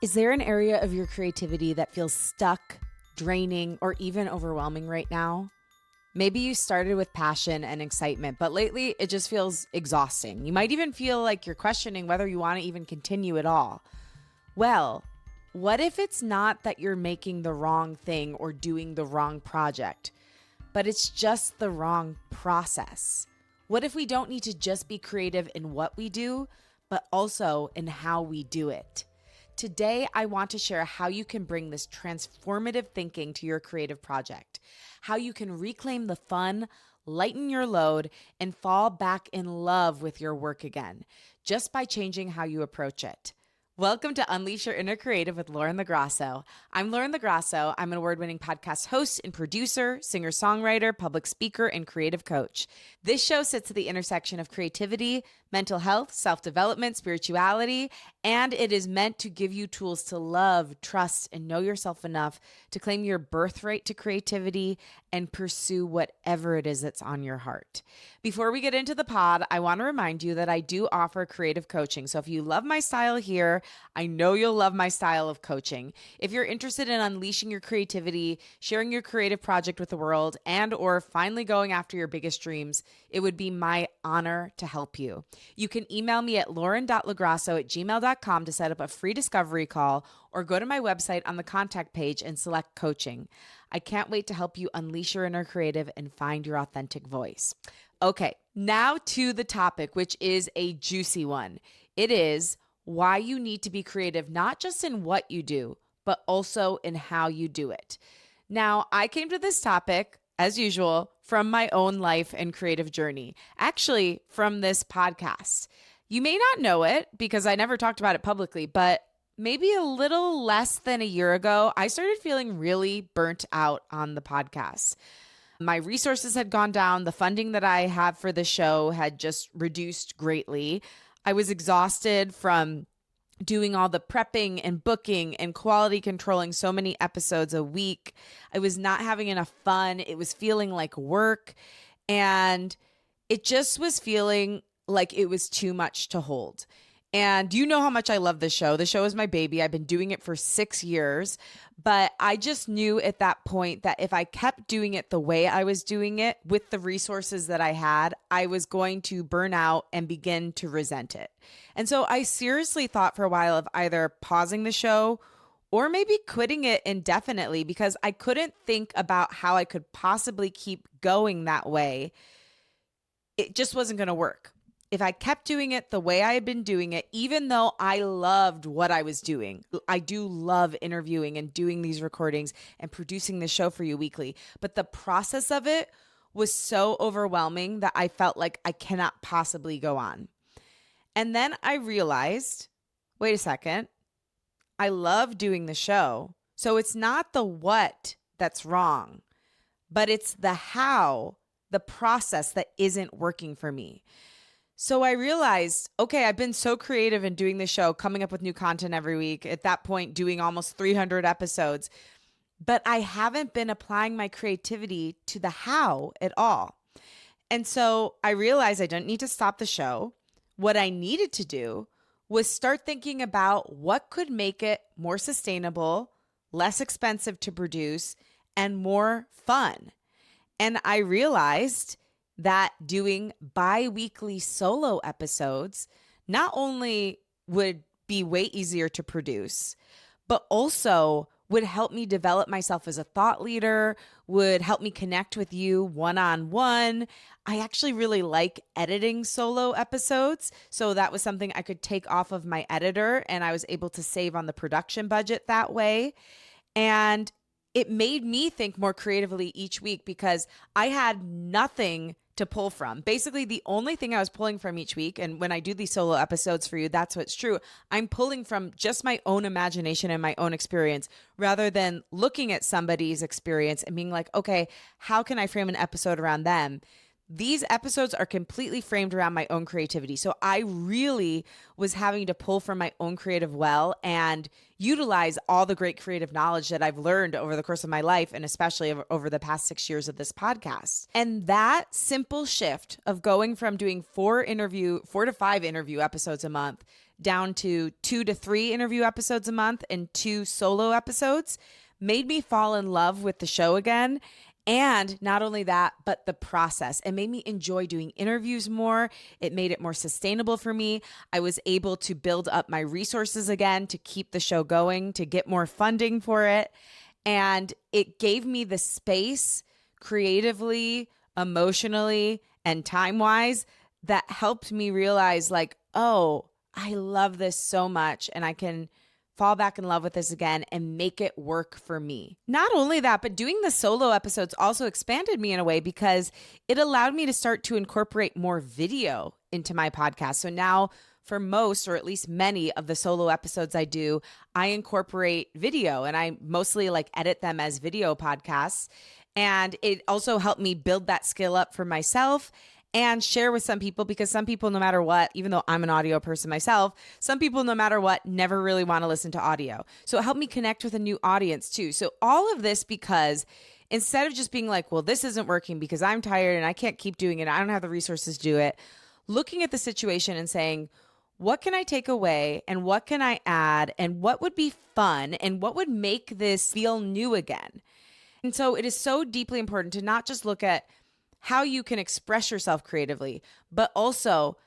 Is there an area of your creativity that feels stuck, draining, or even overwhelming right now? Maybe you started with passion and excitement, but lately it just feels exhausting. You might even feel like you're questioning whether you want to even continue at all. Well, what if it's not that you're making the wrong thing or doing the wrong project, but it's just the wrong process? What if we don't need to just be creative in what we do, but also in how we do it? Today, I want to share how you can bring this transformative thinking to your creative project, how you can reclaim the fun, lighten your load, and fall back in love with your work again, just by changing how you approach it. Welcome to Unleash Your Inner Creative with Lauren LaGrasso. I'm Lauren LaGrasso. I'm an award-winning podcast host and producer, singer-songwriter, public speaker, and creative coach. This show sits at the intersection of creativity, mental health, self-development, spirituality, and it is meant to give you tools to love, trust, and know yourself enough to claim your birthright to creativity and pursue whatever it is that's on your heart. Before we get into the pod, I want to remind you that I do offer creative coaching. So if you love my style here, I know you'll love my style of coaching. If you're interested in unleashing your creativity, sharing your creative project with the world, and or finally going after your biggest dreams, it would be my honor to help you. You can email me at lauren.lagrasso@gmail.com to set up a free discovery call or go to my website on the contact page and select coaching. I can't wait to help you unleash your inner creative and find your authentic voice. Okay, now to the topic, which is a juicy one. It is why you need to be creative, not just in what you do, but also in how you do it. Now, I came to this topic, as usual, from my own life and creative journey, actually from this podcast. You may not know it because I never talked about it publicly, but maybe a little less than a year ago, I started feeling really burnt out on the podcast. My resources had gone down. The funding that I have for the show had just reduced greatly. I was exhausted from doing all the prepping and booking and quality controlling so many episodes a week. I was not having enough fun. It was feeling like work. And it just was feeling like it was too much to hold. And you know how much I love this show. The show is my baby. I've been doing it for 6 years. But I just knew at that point that if I kept doing it the way I was doing it with the resources that I had, I was going to burn out and begin to resent it. And so I seriously thought for a while of either pausing the show or maybe quitting it indefinitely because I couldn't think about how I could possibly keep going that way. It just wasn't going to work. If I kept doing it the way I had been doing it, even though I loved what I was doing, I do love interviewing and doing these recordings and producing this show for you weekly. But the process of it was so overwhelming that I felt like I cannot possibly go on. And then I realized, wait a second, I love doing the show. So it's not the what that's wrong, but it's the how, the process that isn't working for me. So I realized, okay, I've been so creative in doing the show, coming up with new content every week, at that point doing almost 300 episodes, but I haven't been applying my creativity to the how at all. And so I realized I didn't need to stop the show. What I needed to do was start thinking about what could make it more sustainable, less expensive to produce, and more fun. And I realized that doing bi-weekly solo episodes not only would be way easier to produce, but also would help me develop myself as a thought leader, would help me connect with you one-on-one. I actually really like editing solo episodes, so that was something I could take off of my editor, and I was able to save on the production budget that way. And it made me think more creatively each week because I had nothing to pull from. Basically, the only thing I was pulling from each week, and when I do these solo episodes for you, that's what's true. I'm pulling from just my own imagination and my own experience rather than looking at somebody's experience and being like, okay, how can I frame an episode around them? These episodes are completely framed around my own creativity. So I really was having to pull from my own creative well and utilize all the great creative knowledge that I've learned over the course of my life, and especially over the past 6 years of this podcast. And that simple shift of going from doing 4 to 5 interview episodes a month down to 2 to 3 interview episodes a month and 2 solo episodes made me fall in love with the show again. And not only that, but the process. It made me enjoy doing interviews more. It made it more sustainable for me. I was able to build up my resources again to keep the show going, to get more funding for it. And it gave me the space creatively, emotionally, and time-wise that helped me realize like, oh, I love this so much and I can fall back in love with this again and make it work for me. Not only that, but doing the solo episodes also expanded me in a way because it allowed me to start to incorporate more video into my podcast. So now for most, or at least many of the solo episodes I do, I incorporate video and I mostly like edit them as video podcasts. And it also helped me build that skill up for myself and share with some people, because some people, no matter what, even though I'm an audio person myself, some people, no matter what, never really want to listen to audio. So it helped me connect with a new audience too. So all of this because instead of just being like, well, this isn't working because I'm tired and I can't keep doing it, I don't have the resources to do it, looking at the situation and saying, what can I take away and what can I add and what would be fun and what would make this feel new again? And so it is so deeply important to not just look at how you can express yourself creatively, but also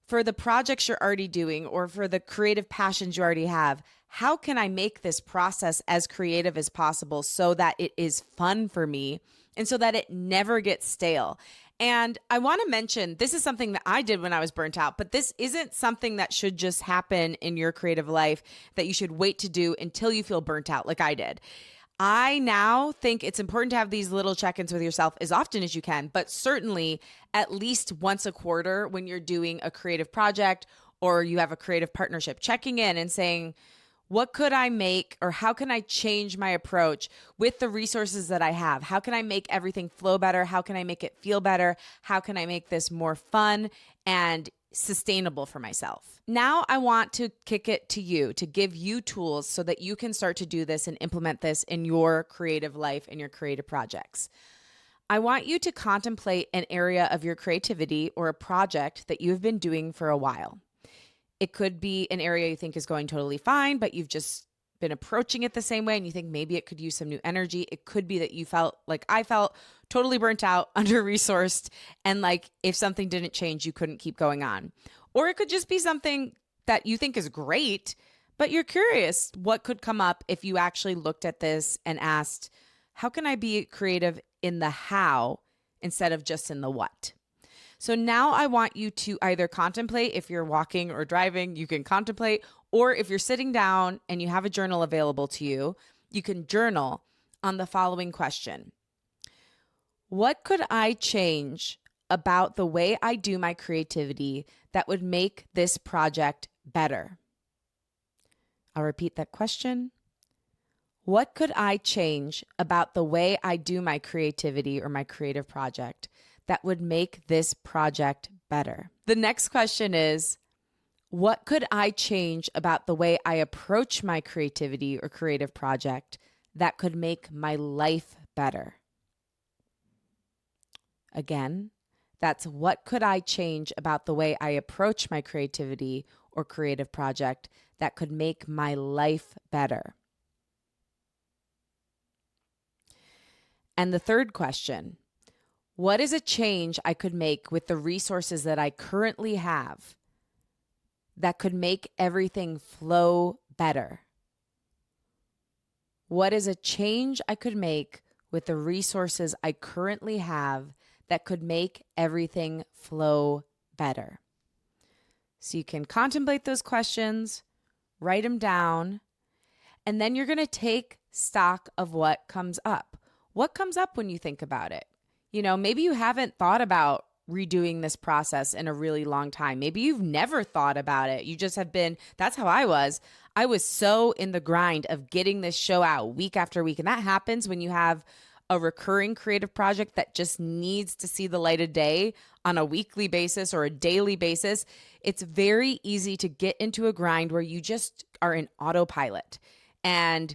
for the projects you're already doing or for the creative passions you already have, how can I make this process as creative as possible so that it is fun for me and so that it never gets stale? And I want to mention, this is something that I did when I was burnt out, but this isn't something that should just happen in your creative life that you should wait to do until you feel burnt out like I did. I now think it's important to have these little check-ins with yourself as often as you can, but certainly at least once a quarter when you're doing a creative project or you have a creative partnership, checking in and saying, what could I make or how can I change my approach with the resources that I have? How can I make everything flow better? How can I make it feel better? How can I make this more fun and sustainable for myself? Now I want to kick it to you to give you tools so that you can start to do this and implement this in your creative life and your creative projects. I want you to contemplate an area of your creativity or a project that you've been doing for a while. It could be an area you think is going totally fine, but you've just been approaching it the same way and you think maybe it could use some new energy. It could be that you felt like I felt totally burnt out, under-resourced, and like if something didn't change, you couldn't keep going on. Or it could just be something that you think is great, but you're curious what could come up if you actually looked at this and asked, how can I be creative in the how instead of just in the what? So now I want you to either contemplate, if you're walking or driving, you can contemplate, or if you're sitting down and you have a journal available to you, you can journal on the following question. What could I change about the way I do my creativity that would make this project better? I'll repeat that question. What could I change about the way I do my creativity or my creative project that would make this project better? The next question is, what could I change about the way I approach my creativity or creative project that could make my life better? Again, that's what could I change about the way I approach my creativity or creative project that could make my life better? And the third question, what is a change I could make with the resources that I currently have that could make everything flow better? What is a change I could make with the resources I currently have that could make everything flow better? So you can contemplate those questions, write them down, and then you're going to take stock of what comes up. What comes up when you think about it? You know, maybe you haven't thought about redoing this process in a really long time. Maybe you've never thought about it. You just have been, that's how I was. I was so in the grind of getting this show out week after week. And that happens when you have a recurring creative project that just needs to see the light of day on a weekly basis or a daily basis. It's very easy to get into a grind where you just are in autopilot. And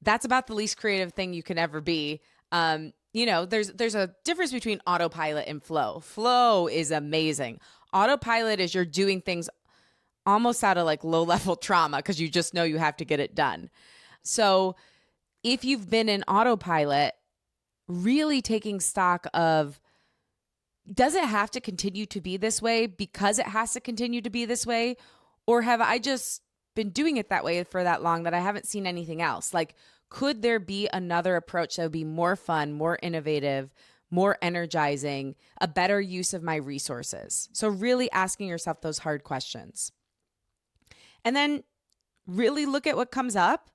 that's about the least creative thing you can ever be. You know, there's a difference between autopilot and flow. Flow is amazing. Autopilot is you're doing things almost out of like low level trauma because you just know you have to get it done. So if you've been in autopilot, really taking stock of, does it have to continue to be this way because it has to continue to be this way? Or have I just been doing it that way for that long that I haven't seen anything else? Like, could there be another approach that would be more fun, more innovative, more energizing, a better use of my resources? So really asking yourself those hard questions. And then really look at what comes up.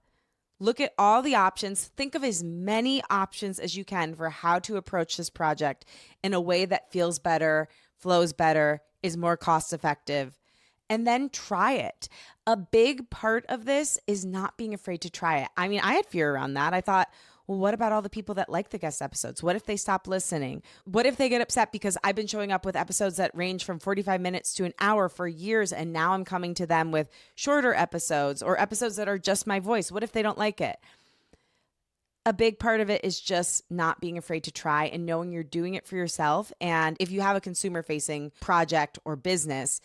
Look at all the options. Think of as many options as you can for how to approach this project in a way that feels better, flows better, is more cost effective, and then try it. A big part of this is not being afraid to try it. I mean, I had fear around that. I thought, well, what about all the people that like the guest episodes? What if they stop listening? What if they get upset because I've been showing up with episodes that range from 45 minutes to an hour for years, and now I'm coming to them with shorter episodes or episodes that are just my voice? What if they don't like it? A big part of it is just not being afraid to try and knowing you're doing it for yourself. And if you have a consumer-facing project or business,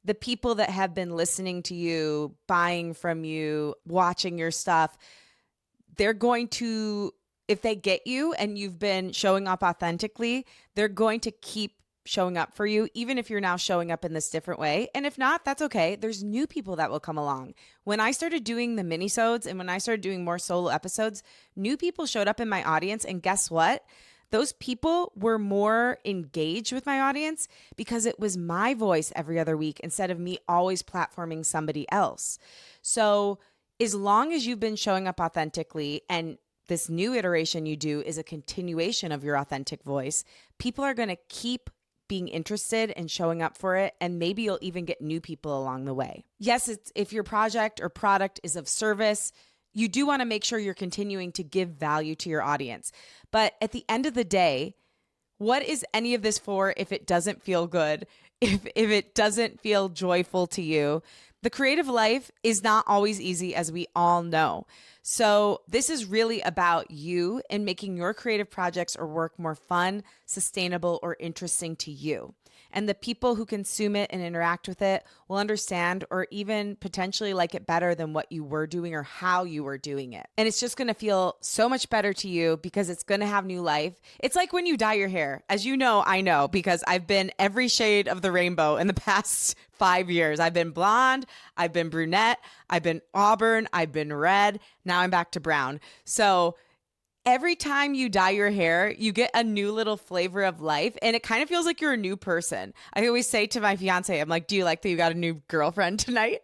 the people that have been listening to you, buying from you, watching your stuff, they're going to, if they get you and you've been showing up authentically, they're going to keep showing up for you, even if you're now showing up in this different way. And if not, that's okay. There's new people that will come along. When I started doing the minisodes and when I started doing more solo episodes, new people showed up in my audience. And guess what? Those people were more engaged with my audience because it was my voice every other week instead of me always platforming somebody else. So as long as you've been showing up authentically and this new iteration you do is a continuation of your authentic voice, people are going to keep being interested and showing up for it. And maybe you'll even get new people along the way. Yes, if your project or product is of service, you do want to make sure you're continuing to give value to your audience. But at the end of the day, what is any of this for if it doesn't feel good, if it doesn't feel joyful to you? The creative life is not always easy, as we all know. So this is really about you and making your creative projects or work more fun, sustainable, or interesting to you. And the people who consume it and interact with it will understand or even potentially like it better than what you were doing or how you were doing it. And it's just going to feel so much better to you because it's going to have new life. It's like when you dye your hair. As you know, I know because I've been every shade of the rainbow in the past 5 years. I've been blonde, I've been brunette, I've been auburn, I've been red. Now I'm back to brown. So every time you dye your hair, you get a new little flavor of life and it kind of feels like you're a new person. I always say to my fiance, I'm like, do you like that you got a new girlfriend tonight?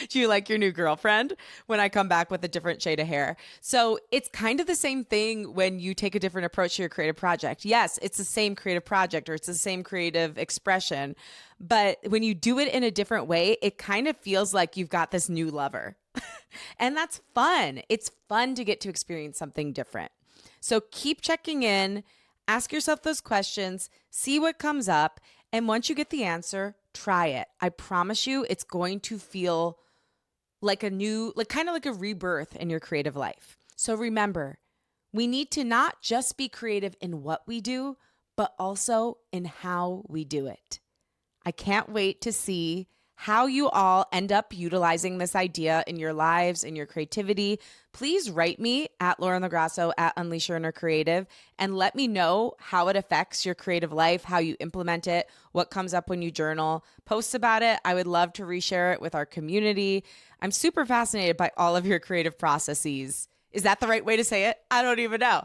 Do you like your new girlfriend when I come back with a different shade of hair? So it's kind of the same thing when you take a different approach to your creative project. Yes, it's the same creative project or it's the same creative expression. But when you do it in a different way, it kind of feels like you've got this new lover. And that's fun. It's fun to get to experience something different. So keep checking in, ask yourself those questions, see what comes up. And once you get the answer, try it. I promise you, it's going to feel like a new, like kind of like a rebirth in your creative life. So remember, we need to not just be creative in what we do, but also in how we do it. I can't wait to see how you all end up utilizing this idea in your lives, in your creativity. Please write me at Lauren Lagrasso at Unleash Your Inner Creative and let me know how it affects your creative life, how you implement it, what comes up when you journal. Post about it. I would love to reshare it with our community. I'm super fascinated by all of your creative processes. Is that the right way to say it? I don't even know.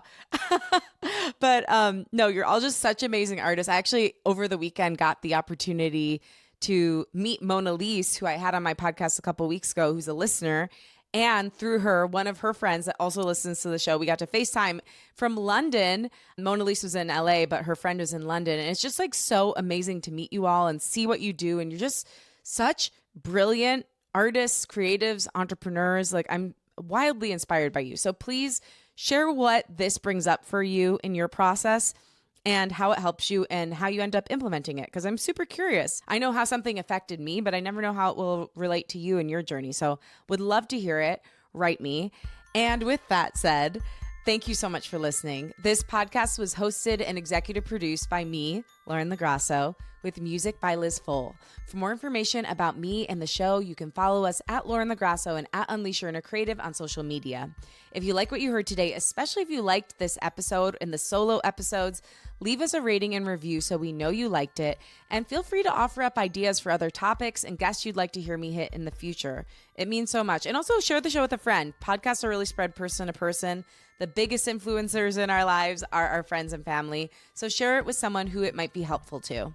But no, you're all just such amazing artists. I actually, over the weekend, got the opportunity to meet Mona Lise, who I had on my podcast a couple weeks ago, who's a listener. And through her, one of her friends that also listens to the show, we got to FaceTime from London. Mona Lise was in LA, but her friend was in London. And it's just like so amazing to meet you all and see what you do. And you're just such brilliant artists, creatives, entrepreneurs. Like I'm wildly inspired by you. So please share what this brings up for you in your process and how it helps you and how you end up implementing it. Because I'm super curious. I know how something affected me, but I never know how it will relate to you in your journey. So would love to hear it. Write me. And with that said, thank you so much for listening. This podcast was hosted and executive produced by me, Lauren LaGrasso, with music by Liz Full. For more information about me and the show, you can follow us at Lauren LaGrasso and at Unleash Your Inner Creative on social media. If you like what you heard today, especially if you liked this episode and the solo episodes, leave us a rating and review so we know you liked it. And feel free to offer up ideas for other topics and guests you'd like to hear me hit in the future. It means so much. And also share the show with a friend. Podcasts are really spread person to person. The biggest influencers in our lives are our friends and family. So share it with someone who it might be helpful to.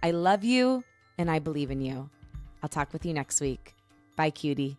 I love you and I believe in you. I'll talk with you next week. Bye, cutie.